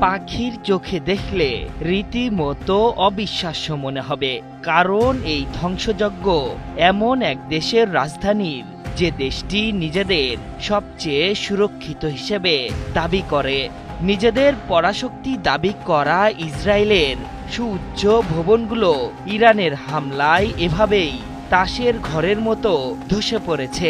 পাখির চোখে দেখলে রীতিমতো অবিশ্বাস্য মনে হবে, কারণ এই ধ্বংসযজ্ঞ এমন এক দেশের রাজধানীর যে দেশটি নিজেদের সবচেয়ে সুরক্ষিত হিসেবে দাবি করে। নিজেদের পরাশক্তি দাবি করা ইসরায়েলের সুউচ্চ ভবনগুলো ইরানের হামলায় এভাবেই তাসের ঘরের মতো ধসে পড়েছে।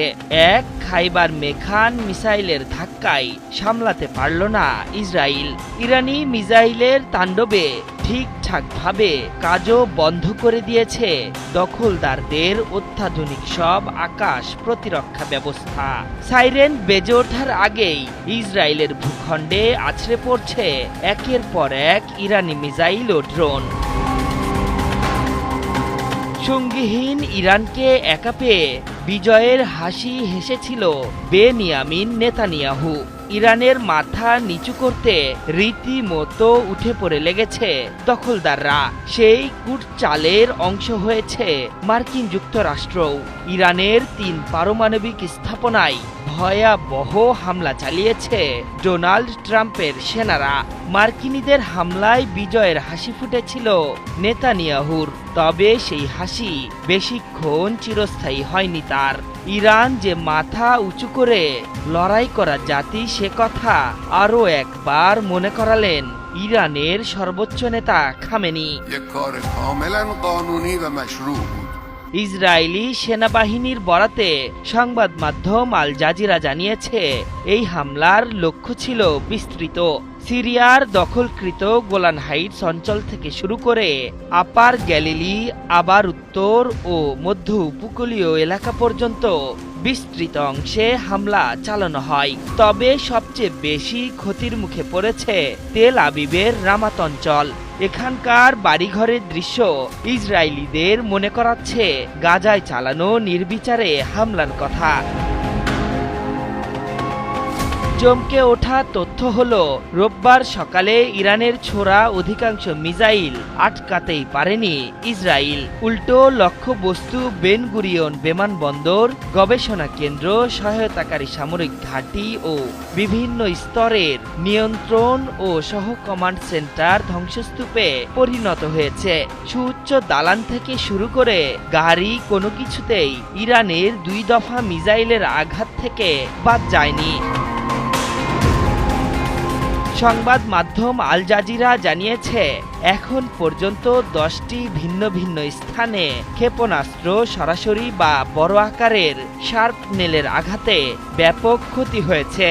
এক খাইবার মেখান মিসাইলের ধাক্কায় সামলাতে পারল না ইসরায়েল। ইরানি মিসাইলের তাণ্ডবে ঠিকঠাকভাবে কাজও বন্ধ করে দিয়েছে দখলদারদের অত্যাধুনিক সব আকাশ প্রতিরক্ষা ব্যবস্থা। সাইরেন বেজে ওঠার আগেই ইসরায়েলের ভূখণ্ডে আছড়ে পড়ছে একের পর এক ইরানি মিসাইল ও ড্রোন। সঙ্গীহীন ইরানকে একা পেয়ে বিজয়ের হাসি হেসেছিল বেনিয়ামিন নেতানিয়াহু। ইরানের মাথা নিচু করতে রীতিমতো উঠে পড়ে লেগেছে দখলদাররা। সেই কূটচালের অংশ হয়েছে মার্কিন যুক্তরাষ্ট্রও। ইরানের ৩ পারমাণবিক স্থাপনায় ভয়াবহ হামলা চালিয়েছে ডোনাল্ড ট্রাম্পের সেনারা। মার্কিনীদের হামলায় বিজয়ের হাসি ফুটেছিল নেতানিয়াহুর, তবে সেই হাসি বেশিক্ষণ চিরস্থায়ী হয়নি তার। ইরান যে মাথা উঁচু করে লড়াই করা জাতি সে কথা আরও একবার মনে করালেন ইরানের সর্বোচ্চ নেতা খামেনি। ইসরায়েলি সেনাবাহিনীর বরাতে সংবাদ মাধ্যম আল জাজিরা জানিয়েছে, এই হামলার লক্ষ্য ছিল বিস্তৃত। সিরিয়ার দখলকৃত গোলান হাইটস অঞ্চল থেকে শুরু করে আপার গ্যালিলি, আবার উত্তর ও মধ্য উপকূলীয় এলাকা পর্যন্ত বিস্তৃত অংশে হামলা চালানো হয়। তবে সবচেয়ে বেশি ক্ষতির মুখে পড়েছে তেল আবিবের রামাত অঞ্চল। এখানকার বাড়িঘরের দৃশ্য ইসরায়েলিদের মনে করাচ্ছে গাজায় চালানো নির্বিচারে হামলার কথা। চমকে ওঠা তথ্য হলো, রোববার সকালে ইরানের ছোড়া অধিকাংশ মিসাইল আটকাতেই পারেনি ইসরায়েল। উল্টো লক্ষ্যবস্তু বেন গুরিয়ন বিমানবন্দর, গবেষণা কেন্দ্র, সহায়তাকারী সামরিক ঘাঁটি ও বিভিন্ন স্তরের নিয়ন্ত্রণ ও সহ কমান্ড সেন্টার ধ্বংসস্তূপে পরিণত হয়েছে। সুউচ্চ দালান থেকে শুরু করে গাড়ি কোনো কিছুতেই ইরানের 2 দফা মিসাইলের আঘাত থেকে বাদ যায়নি। সংবাদ মাধ্যম আল জাজিরা জানিয়েছে, এখন পর্যন্ত 10টি ভিন্ন ভিন্ন স্থানে ক্ষেপণাস্ত্র সরাসরি বা বড় আকারের শার্পনেলের আঘাতে ব্যাপক ক্ষতি হয়েছে।